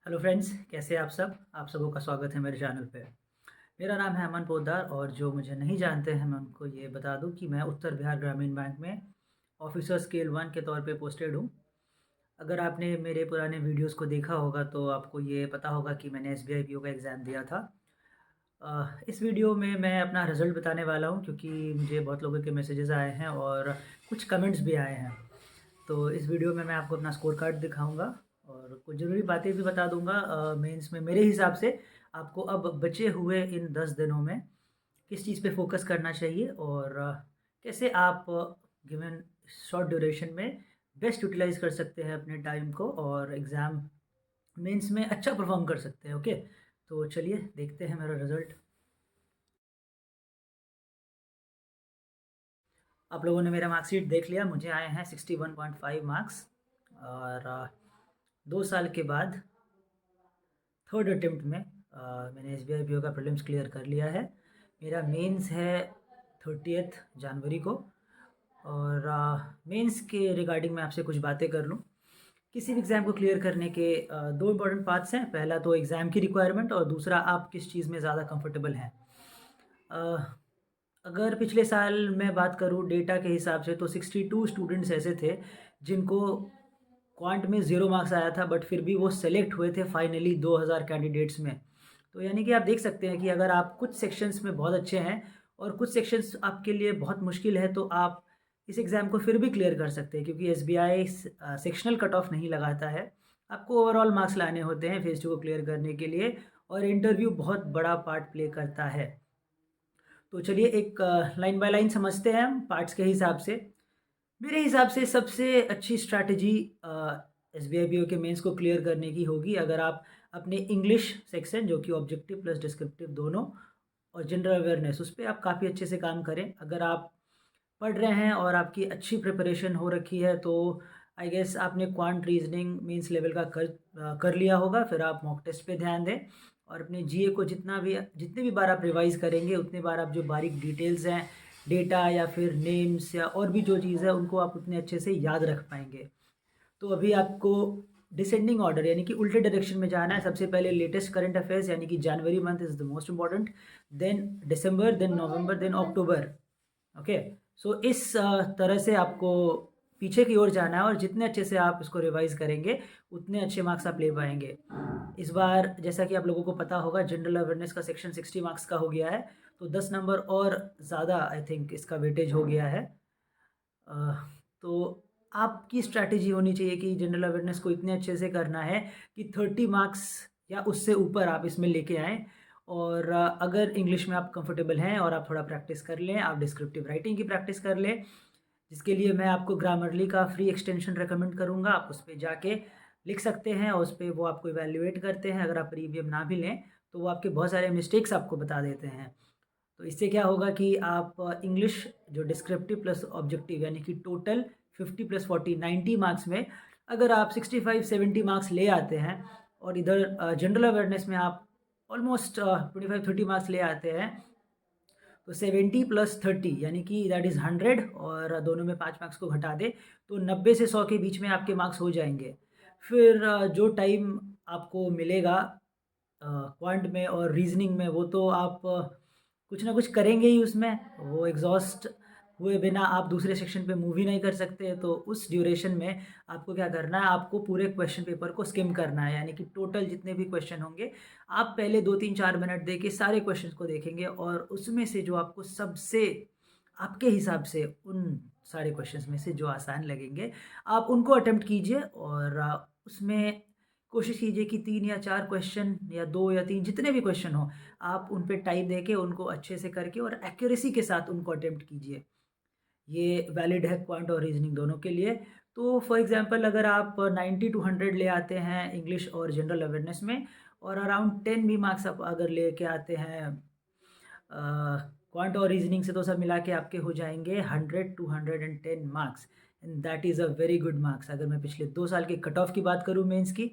Hello friends, कैसे हैं आप सब? आप सबों का स्वागत है मेरे चैनल पे। मेरा नाम है अमन पोद्दार और जो मुझे नहीं जानते हैं मैं उनको ये बता दूं कि मैं उत्तर बिहार ग्रामीण बैंक में ऑफिसर स्केल 1 के तौर पे पोस्टेड हूं। अगर आपने मेरे पुराने वीडियोस को देखा होगा तो आपको ये पता होगा कि मैंने एसबीआई पीओ का एग्ज़ाम दिया था। इस वीडियो में मैं अपना रिज़ल्ट बताने वाला हूं क्योंकि मुझे बहुत लोगों के मैसेजेस आए हैं और कुछ कमेंट्स भी आए हैं। तो इस वीडियो में मैं आपको अपना स्कोर कार्ड दिखाऊँगा और कुछ ज़रूरी बातें भी बता दूँगा मेंस में मेरे हिसाब से आपको अब बचे हुए इन 10 दिनों में किस चीज़ पे फ़ोकस करना चाहिए और कैसे आप गिवन शॉर्ट ड्यूरेशन में बेस्ट यूटिलाइज़ कर सकते हैं अपने टाइम को और एग्ज़ाम मेंस में अच्छा परफ़ॉर्म कर सकते हैं, ओके? तो चलिए देखते हैं मेरा रिज़ल्ट। आप लोगों ने मेरा मार्कशीट देख लिया, मुझे आए हैं 61.5 मार्क्स और 2 साल के बाद थर्ड अटेम्प्ट में मैंने एसबीआई पीओ का प्रीलिम्स क्लियर कर लिया है। मेरा मेंस है 30th जनवरी को और मेंस के रिगार्डिंग मैं आपसे कुछ बातें कर लूँ। किसी भी एग्ज़ाम को क्लियर करने के दो इम्पॉर्टेंट पार्ट्स हैं। पहला तो एग्ज़ाम की रिक्वायरमेंट और दूसरा आप किस चीज़ में ज़्यादा कंफर्टेबल हैं। अ, अगर पिछले साल मैं बात करूँ डेटा के हिसाब से तो 62 स्टूडेंट्स ऐसे थे जिनको क्वांट में 0 मार्क्स आया था बट फिर भी वो सेलेक्ट हुए थे फाइनली 2000 कैंडिडेट्स में। तो यानी कि आप देख सकते हैं कि अगर आप कुछ सेक्शंस में बहुत अच्छे हैं और कुछ सेक्शंस आपके लिए बहुत मुश्किल है तो आप इस एग्ज़ाम को फिर भी क्लियर कर सकते हैं क्योंकि एसबीआई सेक्शनल कट ऑफ नहीं लगाता है। आपको ओवरऑल मार्क्स लाने होते हैं फेज़ 2 को क्लियर करने के लिए और इंटरव्यू बहुत बड़ा पार्ट प्ले करता है। तो चलिए एक लाइन बाय लाइन समझते हैं हम पार्ट्स के हिसाब से। मेरे हिसाब से सबसे अच्छी स्ट्रैटेजी एसबीआई पीओ के मेंस को क्लियर करने की होगी अगर आप अपने इंग्लिश सेक्शन जो कि ऑब्जेक्टिव प्लस डिस्क्रिप्टिव दोनों और जनरल अवेयरनेस उस पे आप काफ़ी अच्छे से काम करें। अगर आप पढ़ रहे हैं और आपकी अच्छी प्रिपरेशन हो रखी है तो आई गेस आपने क्वांट रीजनिंग मींस लेवल का कर लिया होगा। फिर आप मॉक टेस्ट पे ध्यान दें और अपने जीए को जितने भी बार आप रिवाइज करेंगे उतने बार आप जो बारीक डिटेल्स हैं डेटा या फिर नेम्स या और भी जो चीज़ है उनको आप उतने अच्छे से याद रख पाएंगे। तो अभी आपको डिसेंडिंग ऑर्डर यानी कि उल्टे डायरेक्शन में जाना है। सबसे पहले लेटेस्ट करंट अफेयर्स यानी कि January month is the most important, then December, then November, then October. Okay, so इस तरह से आपको पीछे की ओर जाना है और जितने अच्छे से आप इसको रिवाइज करेंगे उतने अच्छे मार्क्स आप ले पाएंगे। इस बार जैसा कि आप लोगों को पता होगा जनरल अवेयरनेस का सेक्शन 60 मार्क्स का हो गया है तो 10 नंबर और ज़्यादा आई थिंक इसका वेटेज हो गया है। अ, तो आपकी स्ट्रैटेजी होनी चाहिए कि जनरल अवेयरनेस को इतने अच्छे से करना है कि 30 मार्क्स या उससे ऊपर आप इसमें लेके आएँ और अगर इंग्लिश में आप कंफर्टेबल हैं और आप थोड़ा प्रैक्टिस कर लें, आप डिस्क्रिप्टिव राइटिंग की प्रैक्टिस कर लें, जिसके लिए मैं आपको ग्रामरली का फ्री एक्सटेंशन रिकमेंड करूँगा। आप उस पे जाके लिख सकते हैं और उस पे वो आपको इवैल्यूएट करते हैं। अगर आप प्रीमियम ना भी लें, तो वो आपके बहुत सारे मिस्टेक्स आपको बता देते हैं। तो इससे क्या होगा कि आप इंग्लिश जो डिस्क्रिप्टिव प्लस ऑब्जेक्टिव यानी कि टोटल 50 प्लस 40 90 मार्क्स में अगर आप 65-70 मार्क्स ले आते हैं और इधर जनरल अवेयरनेस में आप ऑलमोस्ट 25-30 मार्क्स ले आते हैं तो 70 प्लस 30 यानी कि दैट इज़ 100 और दोनों में 5 मार्क्स को घटा दें तो 90 से 100 के बीच में आपके मार्क्स हो जाएंगे। फिर जो टाइम आपको मिलेगा क्वांट में और रीजनिंग में वो तो आप कुछ ना कुछ करेंगे ही उसमें। वो एग्ज़ॉस्ट हुए बिना आप दूसरे सेक्शन पे मूव ही नहीं कर सकते। तो उस ड्यूरेशन में आपको क्या करना है, आपको पूरे क्वेश्चन पेपर को स्किम करना है यानी कि टोटल जितने भी क्वेश्चन होंगे आप पहले 2-3-4 मिनट दे के सारे क्वेश्चंस को देखेंगे और उसमें से जो आपको सबसे आपके हिसाब से उन सारे क्वेश्चंस में से जो आसान लगेंगे आप उनको अटेम्प्ट कीजिए और उसमें कोशिश कीजिए कि 3 या 4 क्वेश्चन या 2 या 3 जितने भी क्वेश्चन हो आप उन पे टाइप देके उनको अच्छे से करके और एक्यूरेसी के साथ उनको अटेम्प्ट कीजिए। ये वैलिड है क्वांट और रीजनिंग दोनों के लिए। तो फॉर एग्जांपल अगर आप 90 टू 100 ले आते हैं इंग्लिश और जनरल अवेयरनेस में और अराउंड 10 भी मार्क्स आप अगर लेके आते हैं क्वांट और रीजनिंग से तो सब मिला के आपके हो जाएंगे 100 to 110 marks and that is a very good marks. अगर मैं पिछले 2 साल के कट ऑफ की बात करूँ मेंस की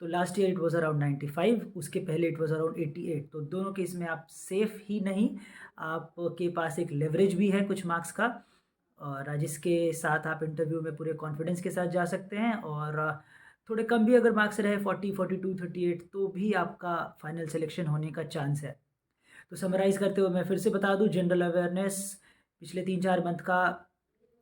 तो last year it was around 95, उसके पहले इट वाज अराउंड 88। तो दोनों केस में आप सेफ ही नहीं, आपके पास एक लेवरेज भी है कुछ मार्क्स का और जिसके साथ आप इंटरव्यू में पूरे कॉन्फिडेंस के साथ जा सकते हैं और थोड़े कम भी अगर मार्क्स रहे 40, 42, 38 तो भी आपका फाइनल सिलेक्शन होने का चांस है। तो समराइज़ करते हुए मैं फिर से बता दूँ, जनरल अवेयरनेस पिछले 3-4 मंथ का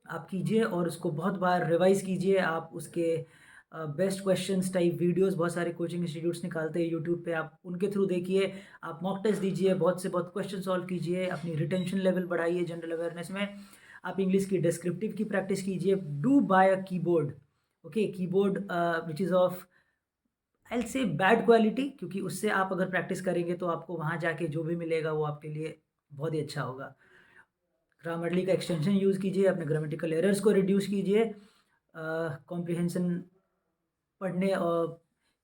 आप कीजिए और उसको बहुत बार रिवाइज़ कीजिए। आप उसके बेस्ट क्वेश्चंस टाइप वीडियोस बहुत सारे कोचिंग इंस्टीट्यूट्स निकालते हैं यूट्यूब पे, आप उनके थ्रू देखिए। आप मॉक टेस्ट दीजिए, बहुत से बहुत क्वेश्चन सॉल्व कीजिए, अपनी रिटेंशन लेवल बढ़ाइए जनरल अवेयरनेस में। आप इंग्लिश की डिस्क्रिप्टिव की प्रैक्टिस कीजिए। Do buy a keyboard, okay, keyboard which is of I will say bad quality, क्योंकि उससे आप अगर प्रैक्टिस करेंगे तो आपको वहाँ जाके जो भी मिलेगा वो आपके लिए बहुत ही अच्छा होगा। ग्रामरली का एक्सटेंशन यूज़ कीजिए, अपने ग्रामेटिकल एरर्स को रिड्यूस कीजिए, कॉम्प्रिहेंशन पढ़ने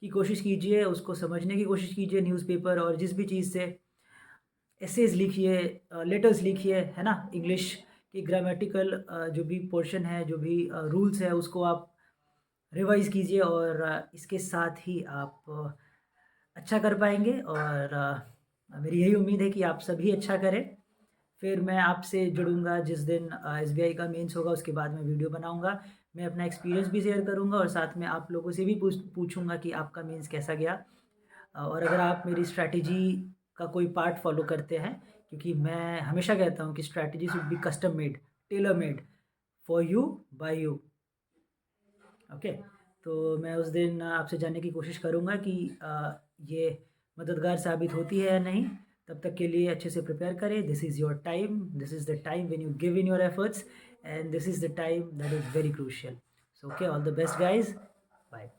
की कोशिश कीजिए, उसको समझने की कोशिश कीजिए, न्यूज़पेपर और जिस भी चीज़ से एसेज लिखिए, लेटर्स लिखिए, है ना? इंग्लिश की ग्रामेटिकल जो भी पोर्शन है, जो भी रूल्स है, उसको आप रिवाइज़ कीजिए और इसके साथ ही आप अच्छा कर पाएँगे और मेरी यही उम्मीद है कि आप सभी अच्छा करें। फिर मैं आपसे जुड़ूँगा जिस दिन एसबीआई का मेंस होगा, उसके बाद मैं वीडियो बनाऊँगा। मैं अपना एक्सपीरियंस भी शेयर करूँगा और साथ में आप लोगों से भी पूछूँगा कि आपका मेंस कैसा गया। और अगर आप मेरी स्ट्रैटेजी का कोई पार्ट फ़ॉलो करते हैं, क्योंकि मैं हमेशा कहता हूँ कि strategy should be custom made, tailor made for you, by you. Okay, तो मैं उस दिन आपसे जानने की कोशिश करूँगा कि ये मददगार साबित होती है या नहीं। तब तक के लिए अच्छे से प्रिपेयर करें। This is your time, this is the time when you give in your efforts and this is the time that is very crucial. So okay, all the best guys, bye.